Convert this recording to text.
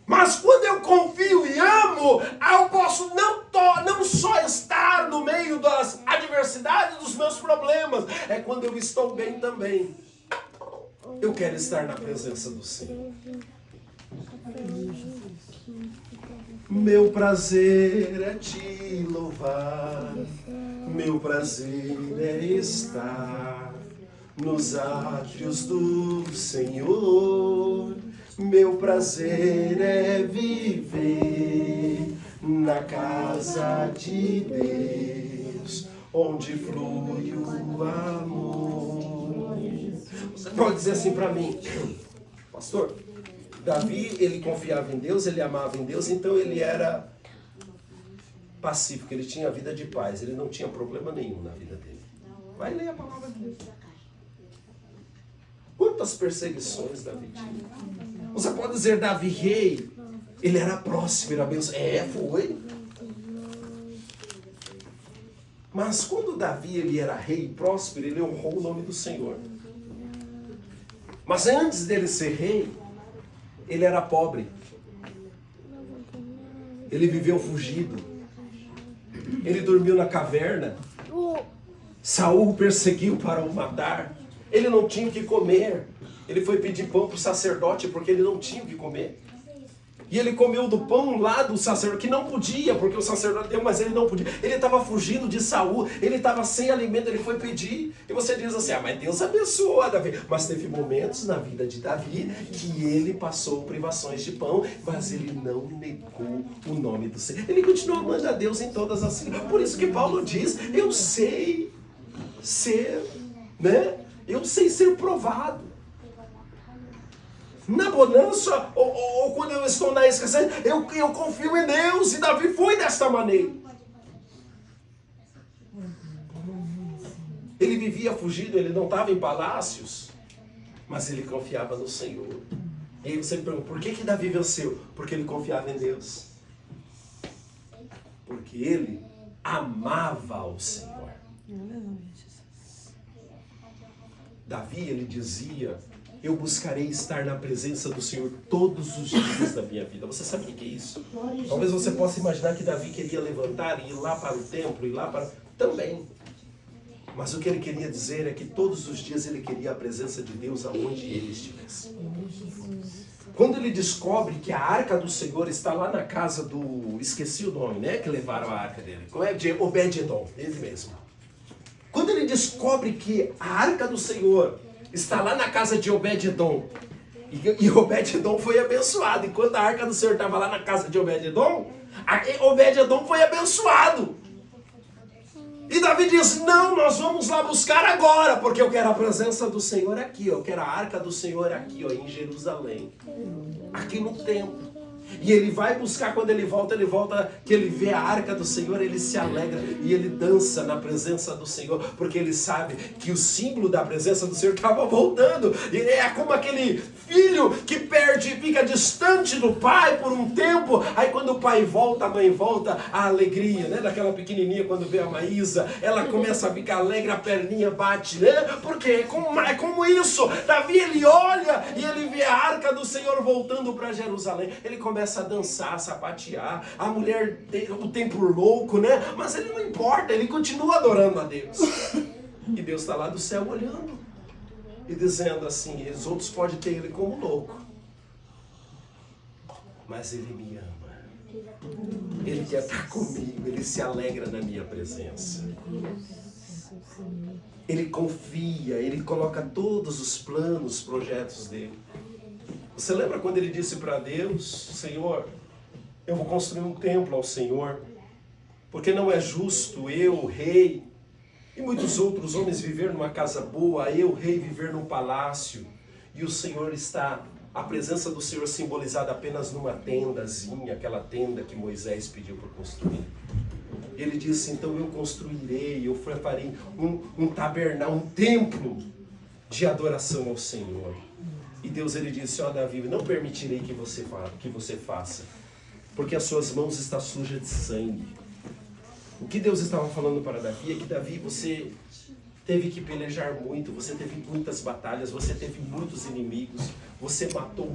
Mas quando eu confio e amo, eu posso não só estar no meio das adversidades, dos meus problemas. É quando eu estou bem também. Eu quero estar na presença do Senhor. Meu prazer é te louvar. Meu prazer é estar nos átrios do Senhor. Meu prazer é viver na casa de Deus, onde flui o amor. Você pode dizer assim para mim, pastor, Davi, ele confiava em Deus, ele amava em Deus, então ele era pacífico, ele tinha vida de paz, ele não tinha problema nenhum na vida dele. Vai ler a palavra de Deus. Quantas perseguições Davi tinha? Você pode dizer, Davi rei, ele era próximo, era abençoado. Foi. Mas quando Davi ele era rei próspero, ele honrou o nome do Senhor. Mas antes dele ser rei, ele era pobre. Ele viveu fugido. Ele dormiu na caverna. Saul o perseguiu para o matar. Ele não tinha o que comer. Ele foi pedir pão para o sacerdote porque ele não tinha o que comer. E ele comeu do pão lá do sacerdote, que não podia, porque o sacerdote deu, mas ele não podia. Ele estava fugindo de Saul, ele estava sem alimento, ele foi pedir. E você diz assim, mas Deus abençoou a Davi. Mas teve momentos na vida de Davi que ele passou privações de pão, mas ele não negou o nome do Senhor. Ele continuou amando a Deus em todas as circunstâncias. Por isso que Paulo diz, eu sei ser, Eu sei ser provado. Na bonança, ou quando eu estou na escassez, eu confio em Deus. E Davi foi desta maneira. Ele vivia fugido, ele não estava em palácios, mas ele confiava no Senhor. E aí você me pergunta, por que Davi venceu? Porque ele confiava em Deus. Porque ele amava o Senhor. Davi, ele dizia, eu buscarei estar na presença do Senhor todos os dias da minha vida. Você sabe o que é isso? Talvez você possa imaginar que Davi queria levantar e ir lá para o templo, ir lá para... Também. Mas o que ele queria dizer é que todos os dias ele queria a presença de Deus aonde ele estivesse. Quando ele descobre que a arca do Senhor está lá na casa do... Esqueci o nome, Que levaram a arca dele. Como é? De Obed-Edom, ele mesmo. Quando ele descobre que a arca do Senhor está lá na casa de Obed-Edom, e Obed-Edom foi abençoado. Enquanto a arca do Senhor estava lá na casa de Obed-Edom, Obed-Edom foi abençoado. E Davi diz, não, nós vamos lá buscar agora, porque eu quero a presença do Senhor aqui, eu quero a arca do Senhor aqui, em Jerusalém, aqui no templo. E ele vai buscar, quando ele volta, que ele vê a arca do Senhor, ele se alegra e ele dança na presença do Senhor, porque ele sabe que o símbolo da presença do Senhor estava voltando. E é como aquele filho que fica distante do pai por um tempo, aí quando o pai volta, a mãe volta, a alegria, daquela pequenininha quando vê a Maísa, ela começa a ficar alegre, a perninha bate, Porque é como isso. Davi, ele olha e ele vê a arca do Senhor voltando para Jerusalém, ele começa a dançar, a sapatear, a mulher o tempo louco, Mas ele não importa, ele continua adorando a Deus. E Deus está lá do céu olhando e dizendo assim, os outros podem ter ele como louco, mas ele me ama. Ele quer estar comigo, ele se alegra na minha presença. Ele confia, ele coloca todos os planos, projetos dele. Você lembra quando ele disse para Deus, Senhor, eu vou construir um templo ao Senhor, porque não é justo eu, rei, e muitos outros homens viver numa casa boa, eu, rei, viver num palácio, e o Senhor está, a presença do Senhor simbolizada apenas numa tendazinha, aquela tenda que Moisés pediu para construir. Ele disse, então eu construirei, eu farei um tabernáculo, um templo de adoração ao Senhor. E Deus, ele disse, Davi, não permitirei que você faça, porque as suas mãos estão sujas de sangue. O que Deus estava falando para Davi é que, Davi, você teve que pelejar muito, você teve muitas batalhas, você teve muitos inimigos, você matou